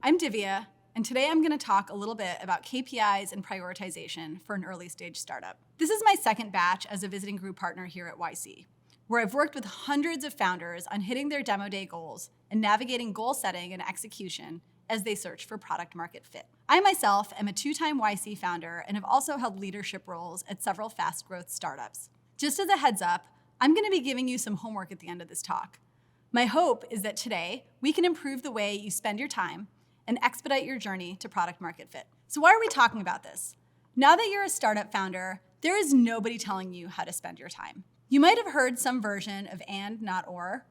I'm Divya, and today I'm going to talk a little bit about KPIs and prioritization for an early stage startup. This is my second batch as a visiting group partner here at YC, where I've worked with hundreds of founders on hitting their demo day goals and navigating goal setting and execution as they search for product market fit. I myself am a 2-time YC founder and have also held leadership roles at several fast growth startups. Just as a heads up, I'm going to be giving you some homework at the end of this talk. My hope is that today we can improve the way you spend your time and expedite your journey to product market fit. So why are we talking about this? Now that you're a startup founder, there is nobody telling you how to spend your time. You might have heard some version of and, not or,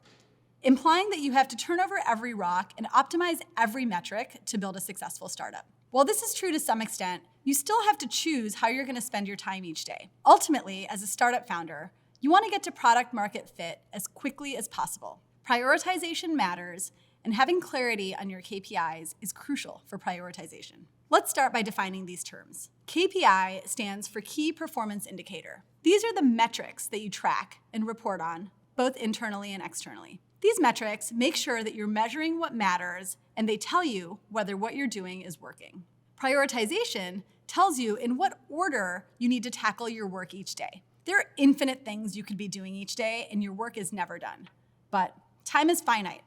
implying that you have to turn over every rock and optimize every metric to build a successful startup. While this is true to some extent, you still have to choose how you're going to spend your time each day. Ultimately, as a startup founder, you want to get to product market fit as quickly as possible. Prioritization matters, and having clarity on your KPIs is crucial for prioritization. Let's start by defining these terms. KPI stands for Key Performance Indicator. These are the metrics that you track and report on, both internally and externally. These metrics make sure that you're measuring what matters, and they tell you whether what you're doing is working. Prioritization tells you in what order you need to tackle your work each day. There are infinite things you could be doing each day, and your work is never done. But time is finite.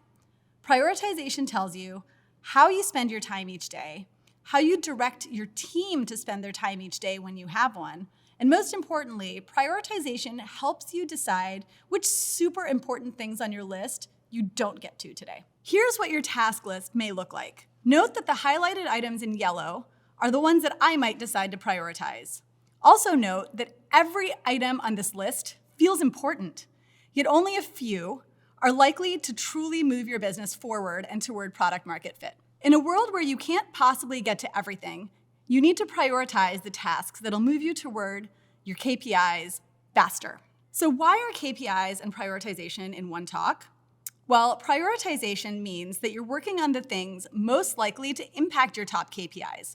Prioritization tells you how you spend your time each day, how you direct your team to spend their time each day when you have one, and most importantly, prioritization helps you decide which super important things on your list you don't get to today. Here's what your task list may look like. Note that the highlighted items in yellow are the ones that I might decide to prioritize. Also note that every item on this list feels important, yet only a few are likely to truly move your business forward and toward product market fit. In a world where you can't possibly get to everything, you need to prioritize the tasks that'll move you toward your KPIs faster. So why are KPIs and prioritization in one talk? Well, prioritization means that you're working on the things most likely to impact your top KPIs.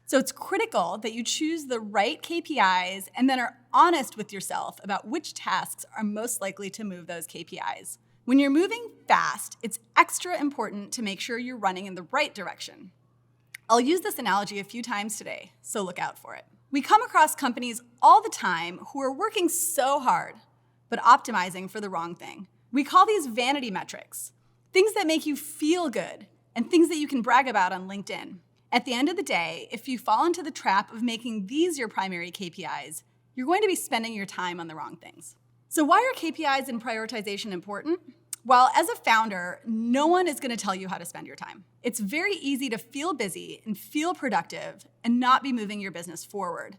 So it's critical that you choose the right KPIs and then are honest with yourself about which tasks are most likely to move those KPIs. When you're moving fast, it's extra important to make sure you're running in the right direction. I'll use this analogy a few times today, so look out for it. We come across companies all the time who are working so hard, but optimizing for the wrong thing. We call these vanity metrics, things that make you feel good and things that you can brag about on LinkedIn. At the end of the day, if you fall into the trap of making these your primary KPIs, you're going to be spending your time on the wrong things. So why are KPIs and prioritization important? Well, as a founder, no one is going to tell you how to spend your time. It's very easy to feel busy and feel productive and not be moving your business forward.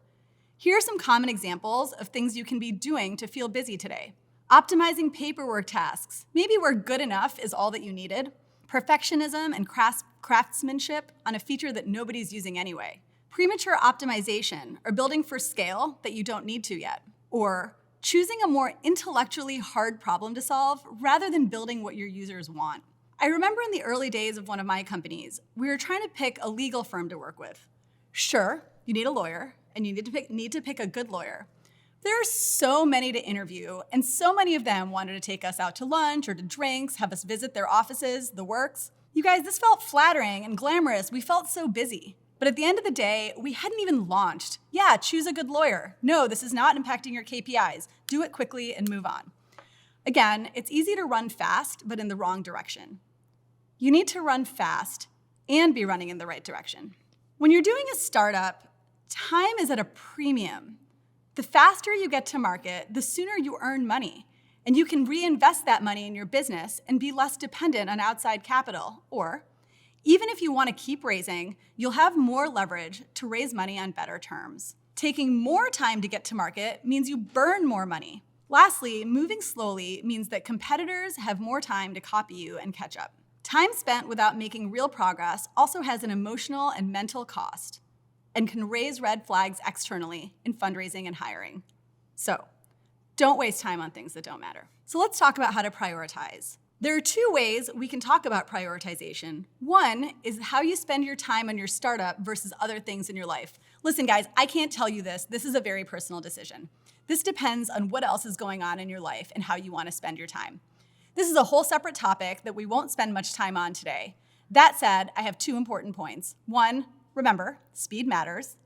Here are some common examples of things you can be doing to feel busy today. Optimizing paperwork tasks, maybe where good enough is all that you needed. Perfectionism and craftsmanship on a feature that nobody's using anyway. Premature optimization, or building for scale that you don't need to yet. Or choosing a more intellectually hard problem to solve rather than building what your users want. I remember in the early days of one of my companies, we were trying to pick a legal firm to work with. Sure, you need a lawyer, and you need to pick a good lawyer. There are so many to interview, and so many of them wanted to take us out to lunch or to drinks, have us visit their offices, the works. You guys, this felt flattering and glamorous. We felt so busy. But at the end of the day, we hadn't even launched. Yeah, choose a good lawyer. No, this is not impacting your KPIs. Do it quickly and move on. Again, it's easy to run fast, but in the wrong direction. You need to run fast and be running in the right direction. When you're doing a startup, time is at a premium. The faster you get to market, the sooner you earn money, and you can reinvest that money in your business and be less dependent on outside capital. Or, even if you want to keep raising, you'll have more leverage to raise money on better terms. Taking more time to get to market means you burn more money. Lastly, moving slowly means that competitors have more time to copy you and catch up. Time spent without making real progress also has an emotional and mental cost and can raise red flags externally in fundraising and hiring. So, don't waste time on things that don't matter. So let's talk about how to prioritize. There are two ways we can talk about prioritization. One is how you spend your time on your startup versus other things in your life. Listen, guys, I can't tell you this. This is a very personal decision. This depends on what else is going on in your life and how you want to spend your time. This is a whole separate topic that we won't spend much time on today. That said, I have 2 important points. 1, remember, speed matters.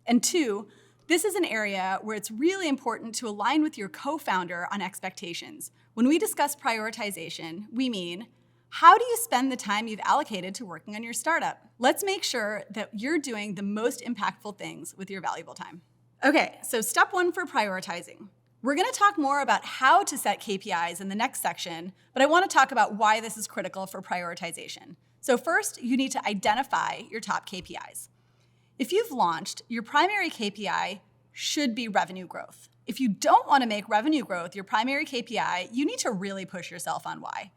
And 2, this is an area where it's really important to align with your co-founder on expectations. When we discuss prioritization, we mean, how do you spend the time you've allocated to working on your startup? Let's make sure that you're doing the most impactful things with your valuable time. Okay, so step 1 for prioritizing. We're going to talk more about how to set KPIs in the next section, but I want to talk about why this is critical for prioritization. So first, you need to identify your top KPIs. If you've launched, your primary KPI should be revenue growth. If you don't want to make revenue growth your primary KPI, you need to really push yourself on why.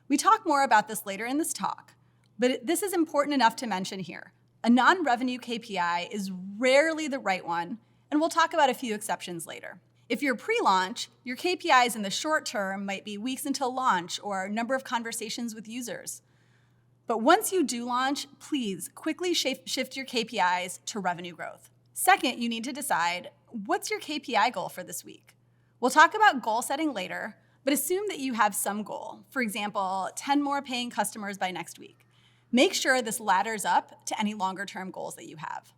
We talk more about this later in this talk, but this is important enough to mention here. A non-revenue KPI is rarely the right one, and we'll talk about a few exceptions later. If you're pre-launch, your KPIs in the short term might be weeks until launch or number of conversations with users. But once you do launch, please quickly shift your KPIs to revenue growth. Second, you need to decide, what's your KPI goal for this week? We'll talk about goal setting later, but assume that you have some goal. For example, 10 more paying customers by next week. Make sure this ladders up to any longer term goals that you have.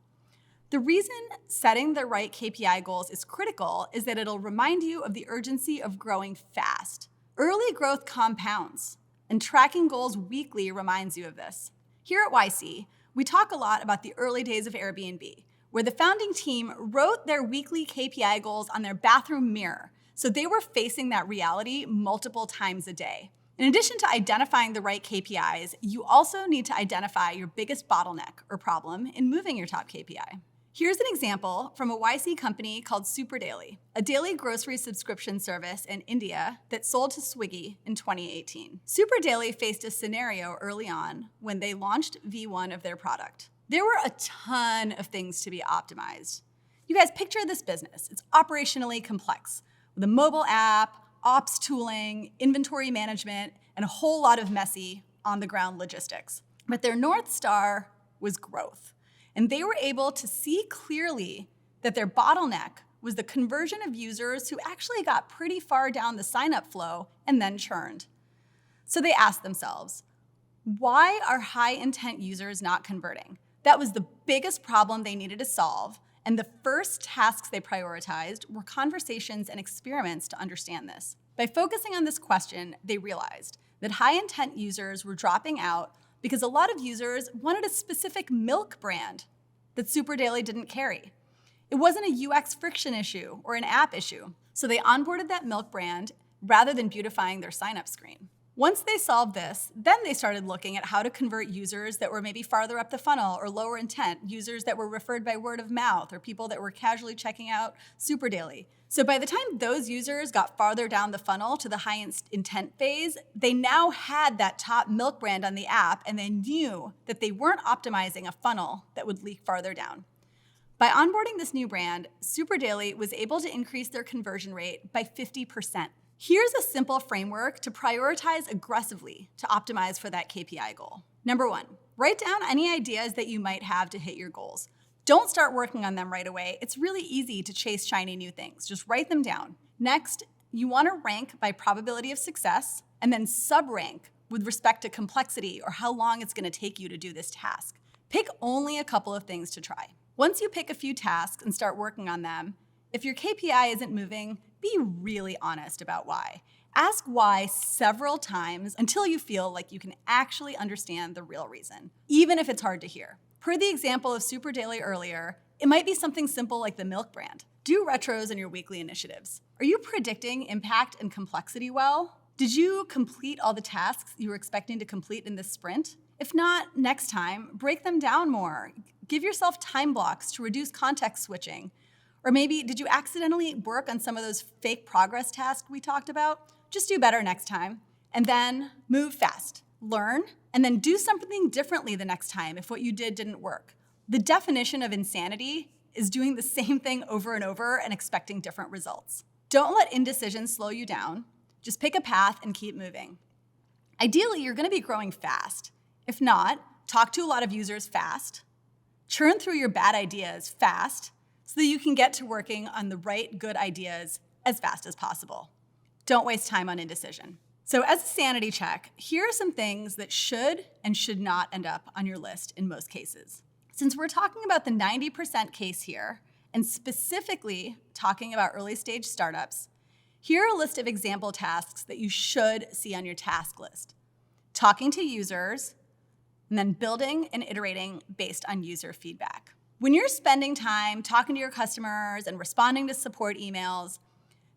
The reason setting the right KPI goals is critical is that it'll remind you of the urgency of growing fast. Early growth compounds, and tracking goals weekly reminds you of this. Here at YC, we talk a lot about the early days of Airbnb, where the founding team wrote their weekly KPI goals on their bathroom mirror, so they were facing that reality multiple times a day. In addition to identifying the right KPIs, you also need to identify your biggest bottleneck or problem in moving your top KPI. Here's an example from a YC company called Super Daily, a daily grocery subscription service in India that sold to Swiggy in 2018. Super Daily faced a scenario early on when they launched V1 of their product. There were a ton of things to be optimized. You guys picture this business. It's operationally complex with a mobile app, ops tooling, inventory management, and a whole lot of messy on-the-ground logistics. But their North Star was growth. And they were able to see clearly that their bottleneck was the conversion of users who actually got pretty far down the sign-up flow and then churned. So they asked themselves, why are high-intent users not converting? That was the biggest problem they needed to solve, and the first tasks they prioritized were conversations and experiments to understand this. By focusing on this question, they realized that high-intent users were dropping out because a lot of users wanted a specific milk brand that Super Daily didn't carry. It wasn't a UX friction issue or an app issue, so they onboarded that milk brand rather than beautifying their sign-up screen. Once they solved this, then they started looking at how to convert users that were maybe farther up the funnel or lower intent, users that were referred by word of mouth or people that were casually checking out Super Daily. So by the time those users got farther down the funnel to the high intent phase, they now had that top milk brand on the app and they knew that they weren't optimizing a funnel that would leak farther down. By onboarding this new brand, Super Daily was able to increase their conversion rate by 50%. Here's a simple framework to prioritize aggressively to optimize for that KPI goal. Number 1, write down any ideas that you might have to hit your goals. Don't start working on them right away. It's really easy to chase shiny new things. Just write them down. Next, you want to rank by probability of success and then sub-rank with respect to complexity or how long it's going to take you to do this task. Pick only a couple of things to try. Once you pick a few tasks and start working on them, if your KPI isn't moving, be really honest about why. Ask why several times until you feel like you can actually understand the real reason, even if it's hard to hear. Per the example of Super Daily earlier, it might be something simple like the milk brand. Do retros in your weekly initiatives. Are you predicting impact and complexity well? Did you complete all the tasks you were expecting to complete in this sprint? If not, next time, break them down more. Give yourself time blocks to reduce context switching. Or maybe, did you accidentally work on some of those fake progress tasks we talked about? Just do better next time. And then move fast. Learn, and then do something differently the next time if what you didn't work. The definition of insanity is doing the same thing over and over and expecting different results. Don't let indecision slow you down. Just pick a path and keep moving. Ideally, you're going to be growing fast. If not, talk to a lot of users fast. Churn through your bad ideas fast so that you can get to working on the right good ideas as fast as possible. Don't waste time on indecision. So as a sanity check, here are some things that should and should not end up on your list in most cases. Since we're talking about the 90% case here, and specifically talking about early stage startups, here are a list of example tasks that you should see on your task list. Talking to users, and then building and iterating based on user feedback. When you're spending time talking to your customers and responding to support emails,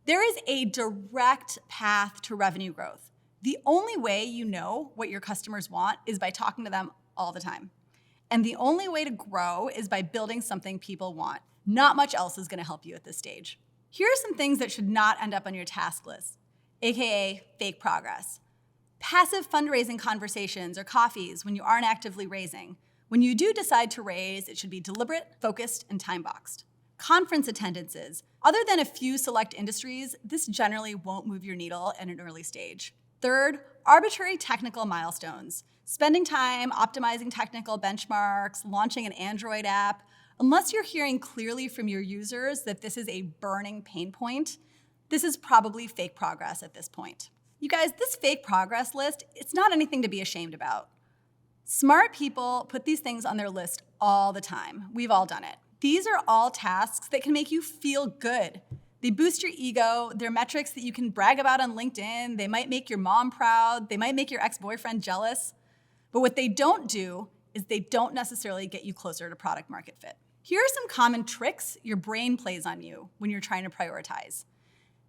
there is a direct path to revenue growth. The only way you know what your customers want is by talking to them all the time. And the only way to grow is by building something people want. Not much else is going to help you at this stage. Here are some things that should not end up on your task list, aka fake progress. Passive fundraising conversations or coffees when you aren't actively raising. When you do decide to raise, it should be deliberate, focused, and time-boxed. Conference attendances. Other than a few select industries, this generally won't move your needle at an early stage. Third, arbitrary technical milestones. Spending time optimizing technical benchmarks, launching an Android app. Unless you're hearing clearly from your users that this is a burning pain point, this is probably fake progress at this point. You guys, this fake progress list, it's not anything to be ashamed about. Smart people put these things on their list all the time. We've all done it. These are all tasks that can make you feel good. They boost your ego. They're metrics that you can brag about on LinkedIn. They might make your mom proud. They might make your ex-boyfriend jealous. But what they don't do is they don't necessarily get you closer to product market fit. Here are some common tricks your brain plays on you when you're trying to prioritize.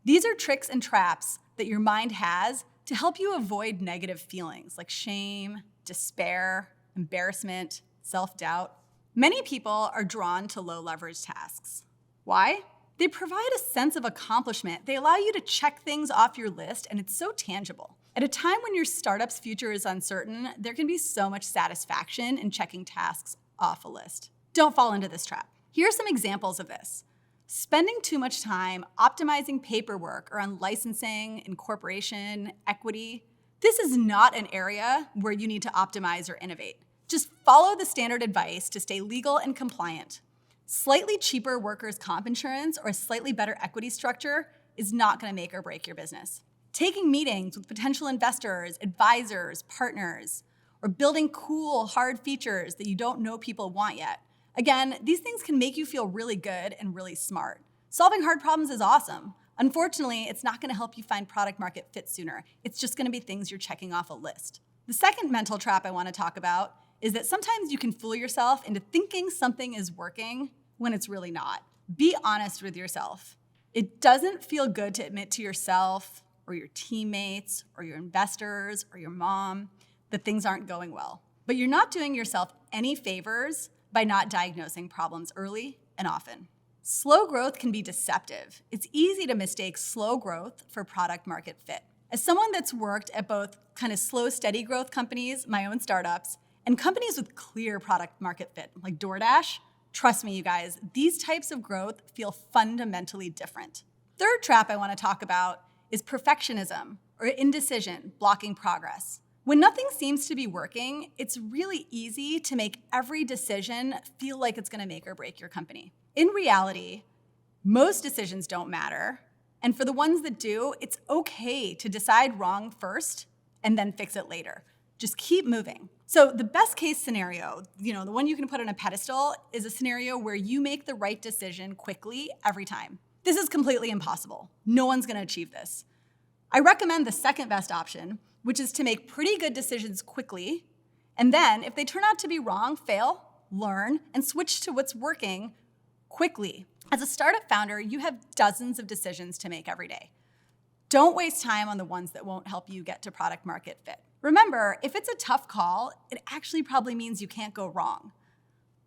These are tricks and traps that your mind has to help you avoid negative feelings like shame, despair, embarrassment, self-doubt. Many people are drawn to low leverage tasks. Why? They provide a sense of accomplishment. They allow you to check things off your list, and it's so tangible. At a time when your startup's future is uncertain, there can be so much satisfaction in checking tasks off a list. Don't fall into this trap. Here are some examples of this. Spending too much time optimizing paperwork around licensing, incorporation, equity. This is not an area where you need to optimize or innovate. Just follow the standard advice to stay legal and compliant. Slightly cheaper workers' comp insurance or a slightly better equity structure is not going to make or break your business. Taking meetings with potential investors, advisors, partners, or building cool, hard features that you don't know people want yet. Again, these things can make you feel really good and really smart. Solving hard problems is awesome. Unfortunately, it's not going to help you find product market fit sooner. It's just going to be things you're checking off a list. The second mental trap I want to talk about is that sometimes you can fool yourself into thinking something is working when it's really not. Be honest with yourself. It doesn't feel good to admit to yourself or your teammates or your investors or your mom that things aren't going well. But you're not doing yourself any favors by not diagnosing problems early and often. Slow growth can be deceptive. It's easy to mistake slow growth for product market fit. As someone that's worked at both kind of slow, steady growth companies, my own startups, and companies with clear product market fit, like DoorDash, trust me, you guys, these types of growth feel fundamentally different. Third trap I want to talk about is perfectionism or indecision blocking progress. When nothing seems to be working, it's really easy to make every decision feel like it's going to make or break your company. In reality, most decisions don't matter. And for the ones that do, it's okay to decide wrong first and then fix it later. Just keep moving. So the best case scenario, the one you can put on a pedestal, is a scenario where you make the right decision quickly every time. This is completely impossible. No one's going to achieve this. I recommend the second best option, which is to make pretty good decisions quickly, and then if they turn out to be wrong, fail, learn, and switch to what's working quickly. As a startup founder, you have dozens of decisions to make every day. Don't waste time on the ones that won't help you get to product market fit. Remember, if it's a tough call, it actually probably means you can't go wrong.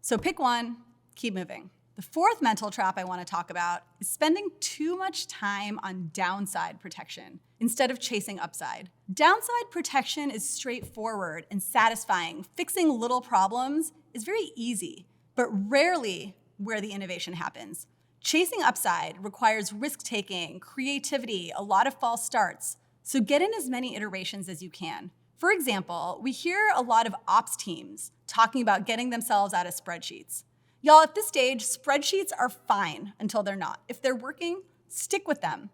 So pick one, keep moving. The fourth mental trap I want to talk about is spending too much time on downside protection instead of chasing upside. Downside protection is straightforward and satisfying. Fixing little problems is very easy, but rarely where the innovation happens. Chasing upside requires risk-taking, creativity, a lot of false starts. So get in as many iterations as you can. For example, we hear a lot of ops teams talking about getting themselves out of spreadsheets. Y'all, at this stage, spreadsheets are fine until they're not. If they're working, stick with them.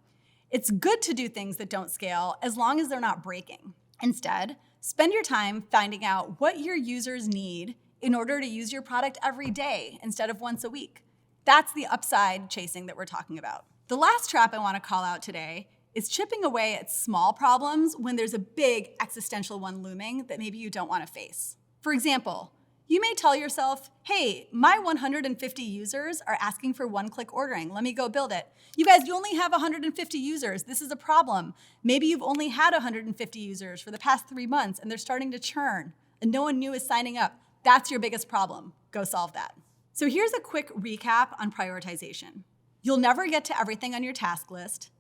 It's good to do things that don't scale as long as they're not breaking. Instead, spend your time finding out what your users need in order to use your product every day instead of once a week. That's the upside chasing that we're talking about. The last trap I want to call out today is chipping away at small problems when there's a big existential one looming that maybe you don't want to face. For example, you may tell yourself, hey, my 150 users are asking for one-click ordering. Let me go build it. You guys, you only have 150 users. This is a problem. Maybe you've only had 150 users for the past 3 months and they're starting to churn and no one new is signing up. That's your biggest problem. Go solve that. So here's a quick recap on prioritization. You'll never get to everything on your task list.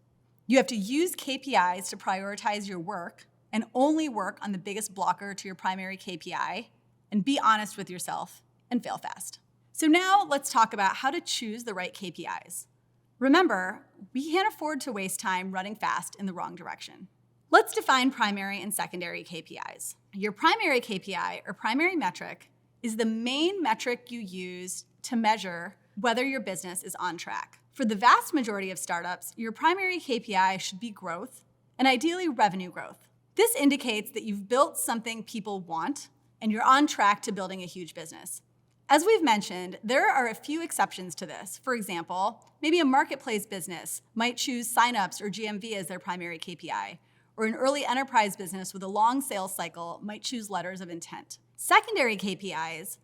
You have to use KPIs to prioritize your work and only work on the biggest blocker to your primary KPI. And be honest with yourself and fail fast. So now let's talk about how to choose the right KPIs. Remember, we can't afford to waste time running fast in the wrong direction. Let's define primary and secondary KPIs. Your primary KPI or primary metric is the main metric you use to measure whether your business is on track. For the vast majority of startups, your primary KPI should be growth and ideally revenue growth. This indicates that you've built something people want and you're on track to building a huge business. As we've mentioned, there are a few exceptions to this. For example, maybe a marketplace business might choose signups or GMV as their primary KPI, or an early enterprise business with a long sales cycle might choose letters of intent. Secondary KPIs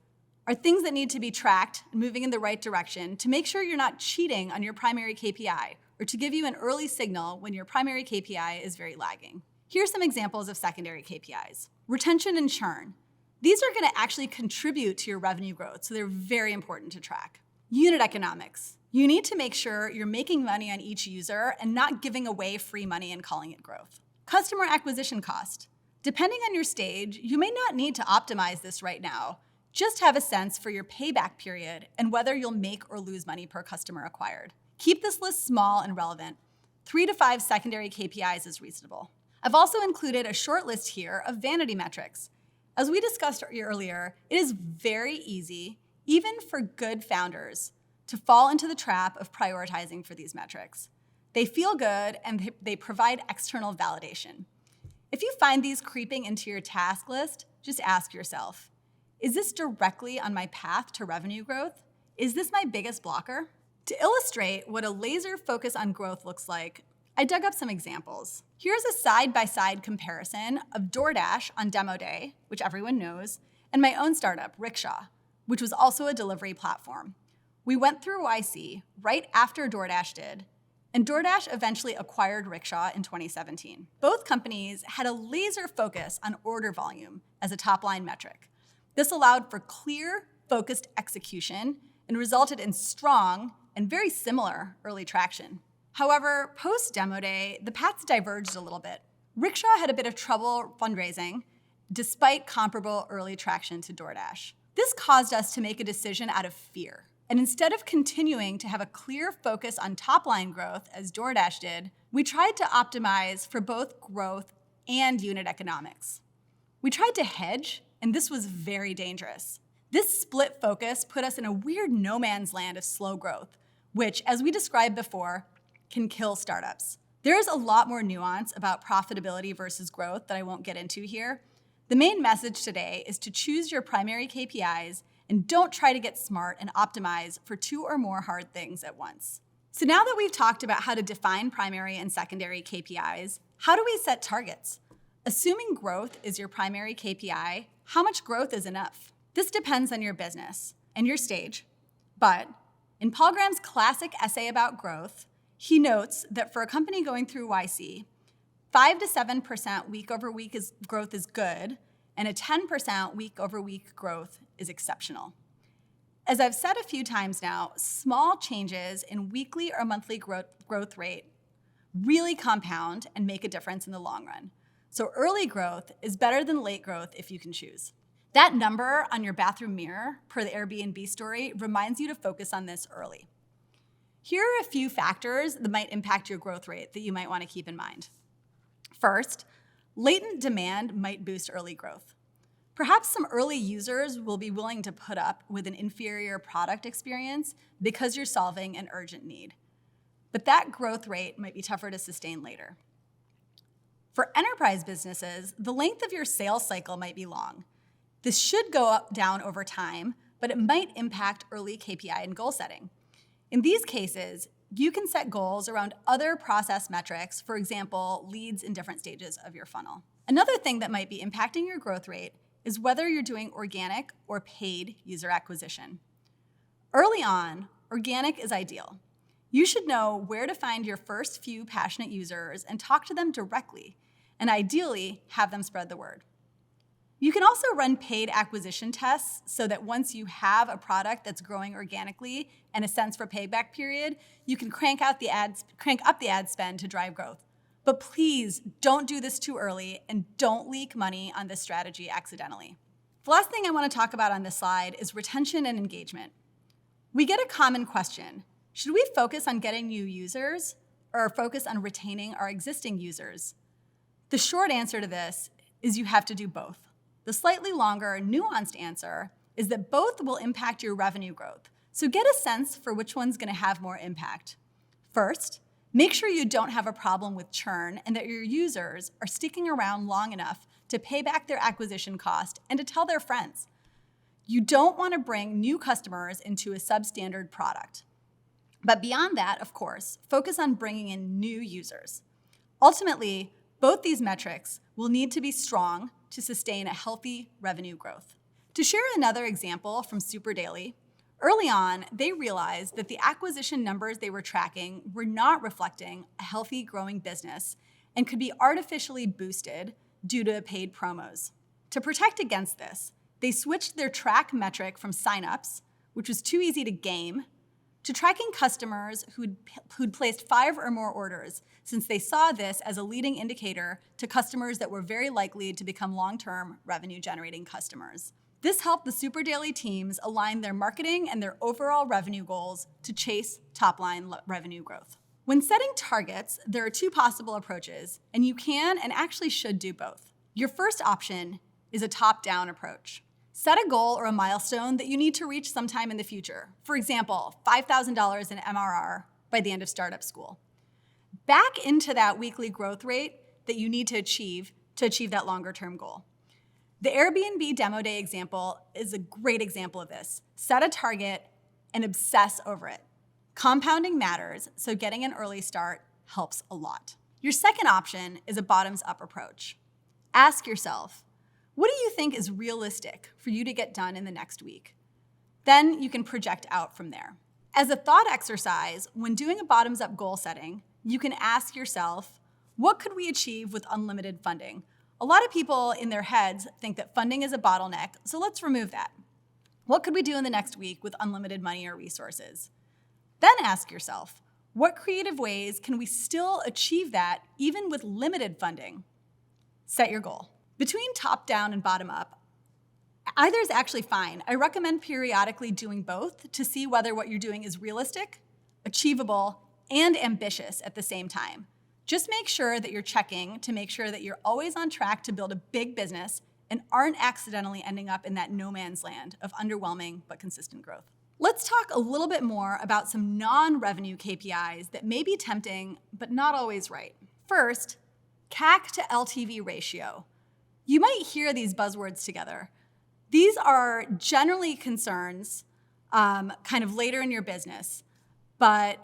are things that need to be tracked and moving in the right direction to make sure you're not cheating on your primary KPI, or to give you an early signal when your primary KPI is very lagging. Here's some examples of secondary KPIs. Retention and churn. These are going to actually contribute to your revenue growth, so they're very important to track. Unit economics. You need to make sure you're making money on each user and not giving away free money and calling it growth. Customer acquisition cost. Depending on your stage, you may not need to optimize this right now. Just have a sense for your payback period and whether you'll make or lose money per customer acquired. Keep this list small and relevant. 3 to 5 secondary KPIs is reasonable. I've also included a short list here of vanity metrics. As we discussed earlier, it is very easy, even for good founders, to fall into the trap of prioritizing for these metrics. They feel good and they provide external validation. If you find these creeping into your task list, just ask yourself, is this directly on my path to revenue growth? Is this my biggest blocker? To illustrate what a laser focus on growth looks like, I dug up some examples. Here's a side-by-side comparison of DoorDash on demo day, which everyone knows, and my own startup, Rickshaw, which was also a delivery platform. We went through YC right after DoorDash did, and DoorDash eventually acquired Rickshaw in 2017. Both companies had a laser focus on order volume as a top-line metric. This allowed for clear, focused execution and resulted in strong and very similar early traction. However, post-demo day, the paths diverged a little bit. Rickshaw had a bit of trouble fundraising, despite comparable early traction to DoorDash. This caused us to make a decision out of fear. And instead of continuing to have a clear focus on top-line growth, as DoorDash did, we tried to optimize for both growth and unit economics. We tried to hedge, and this was very dangerous. This split focus put us in a weird no man's land of slow growth, which, as we described before, can kill startups. There's a lot more nuance about profitability versus growth that I won't get into here. The main message today is to choose your primary KPIs and don't try to get smart and optimize for 2 or more hard things at once. So now that we've talked about how to define primary and secondary KPIs, how do we set targets? Assuming growth is your primary KPI, how much growth is enough? This depends on your business and your stage. But in Paul Graham's classic essay about growth, he notes that for a company going through YC, 5 to 7% week-over-week growth is good, and a 10% week-over-week growth is exceptional. As I've said a few times now, small changes in weekly or monthly growth rate really compound and make a difference in the long run. So early growth is better than late growth if you can choose. That number on your bathroom mirror, per the Airbnb story, reminds you to focus on this early. Here are a few factors that might impact your growth rate that you might want to keep in mind. First, latent demand might boost early growth. Perhaps some early users will be willing to put up with an inferior product experience because you're solving an urgent need. but that growth rate might be tougher to sustain later. For enterprise businesses, the length of your sales cycle might be long. This should go down over time, but it might impact early KPI and goal setting. In these cases, you can set goals around other process metrics, for example, leads in different stages of your funnel. Another thing that might be impacting your growth rate is whether you're doing organic or paid user acquisition. Early on, organic is ideal. You should know where to find your first few passionate users and talk to them directly, and ideally have them spread the word. You can also run paid acquisition tests so that once you have a product that's growing organically and a sense for payback period, you can crank up the ad spend to drive growth. But please don't do this too early and don't leak money on this strategy accidentally. The last thing I want to talk about on this slide is retention and engagement. We get a common question: should we focus on getting new users or focus on retaining our existing users? The short answer to this is you have to do both. The slightly longer, nuanced answer is that both will impact your revenue growth. So get a sense for which one's going to have more impact. First, make sure you don't have a problem with churn and that your users are sticking around long enough to pay back their acquisition cost and to tell their friends. You don't want to bring new customers into a substandard product. But beyond that, of course, focus on bringing in new users. Ultimately, both these metrics will need to be strong to sustain a healthy revenue growth. To share another example from Super Daily, early on, they realized that the acquisition numbers they were tracking were not reflecting a healthy, growing business and could be artificially boosted due to paid promos. To protect against this, they switched their track metric from signups, which was too easy to game, to tracking customers who'd placed 5 or more orders, since they saw this as a leading indicator to customers that were very likely to become long-term revenue-generating customers. This helped the Super Daily teams align their marketing and their overall revenue goals to chase top-line revenue growth. When setting targets, there are 2 possible approaches, and you can and actually should do both. Your first option is a top-down approach. Set a goal or a milestone that you need to reach sometime in the future. For example, $5,000 in MRR by the end of startup school. Back into that weekly growth rate that you need to achieve that longer-term goal. The Airbnb demo day example is a great example of this. Set a target and obsess over it. Compounding matters, so getting an early start helps a lot. Your second option is a bottoms-up approach. Ask yourself, what do you think is realistic for you to get done in the next week? Then you can project out from there. As a thought exercise, when doing a bottoms-up goal setting, you can ask yourself, what could we achieve with unlimited funding? A lot of people in their heads think that funding is a bottleneck, so let's remove that. What could we do in the next week with unlimited money or resources? Then ask yourself, what creative ways can we still achieve that even with limited funding? Set your goal. Between top-down and bottom-up, either is actually fine. I recommend periodically doing both to see whether what you're doing is realistic, achievable, and ambitious at the same time. Just make sure that you're checking to make sure that you're always on track to build a big business and aren't accidentally ending up in that no man's land of underwhelming but consistent growth. Let's talk a little bit more about some non-revenue KPIs that may be tempting but not always right. First, CAC to LTV ratio. You might hear these buzzwords together. These are generally concerns kind of later in your business, but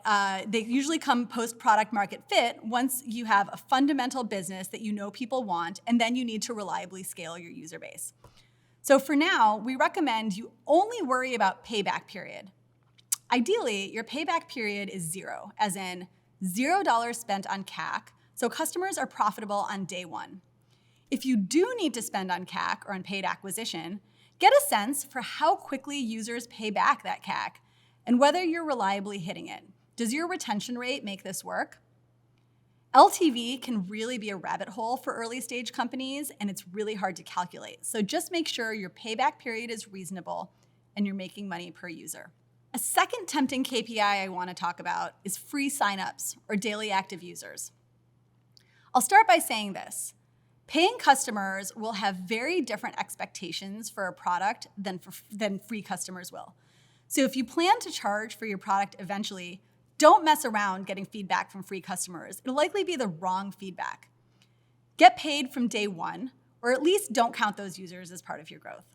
they usually come post-product market fit once you have a fundamental business that you know people want, and then you need to reliably scale your user base. So for now, we recommend you only worry about payback period. Ideally, your payback period is 0, as in $0 spent on CAC, so customers are profitable on day 1. If you do need to spend on CAC or on paid acquisition, get a sense for how quickly users pay back that CAC and whether you're reliably hitting it. Does your retention rate make this work? LTV can really be a rabbit hole for early stage companies, and it's really hard to calculate. So just make sure your payback period is reasonable and you're making money per user. A second tempting KPI I want to talk about is free signups or daily active users. I'll start by saying this. Paying customers will have very different expectations for a product than free customers will. So if you plan to charge for your product eventually, Don't mess around getting feedback from free customers. It'll likely be the wrong feedback. Get paid from day one, or at least don't count those users as part of your growth.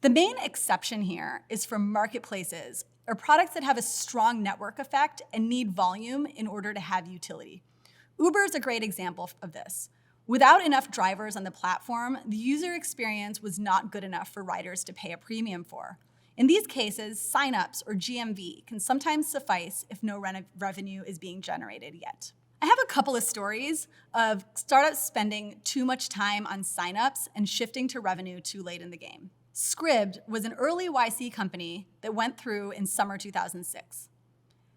The main exception here is for marketplaces or products that have a strong network effect and need volume in order to have utility. Uber is a great example of this. Without enough drivers on the platform, the user experience was not good enough for riders to pay a premium for. In these cases, signups or GMV can sometimes suffice if no revenue is being generated yet. I have a couple of stories of startups spending too much time on signups and shifting to revenue too late in the game. Scribd was an early YC company that went through in summer 2006.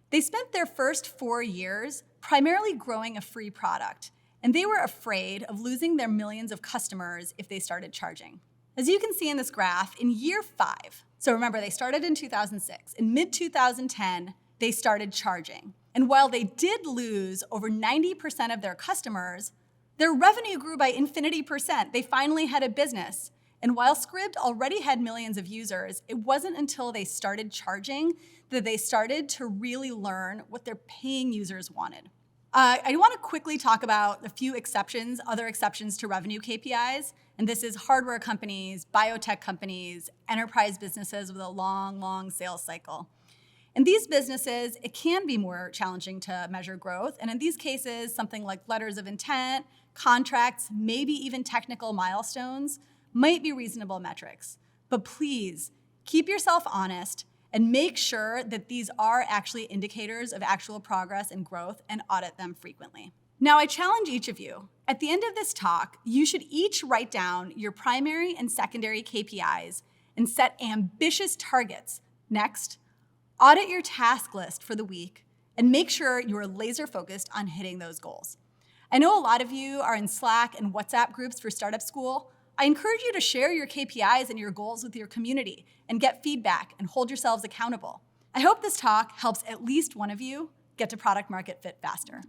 They spent their first 4 years primarily growing a free product, and they were afraid of losing their millions of customers if they started charging. As you can see in this graph, in year 5, so remember they started in 2006, in mid-2010, they started charging. And while they did lose over 90% of their customers, their revenue grew by infinity percent. They finally had a business. And while Scribd already had millions of users, it wasn't until they started charging that they started to really learn what their paying users wanted. I want to quickly talk about a few exceptions, other exceptions to revenue KPIs. And this is hardware companies, biotech companies, enterprise businesses with a long sales cycle. In these businesses, it can be more challenging to measure growth. And in these cases, something like letters of intent, contracts, maybe even technical milestones might be reasonable metrics. But please keep yourself honest and make sure that these are actually indicators of actual progress and growth, and audit them frequently. Now, I challenge each of you. At the end of this talk, you should each write down your primary and secondary KPIs and set ambitious targets. Next, audit your task list for the week and make sure you are laser focused on hitting those goals. I know a lot of you are in Slack and WhatsApp groups for Startup School. I encourage you to share your KPIs and your goals with your community and get feedback and hold yourselves accountable. I hope this talk helps at least one of you get to product market fit faster.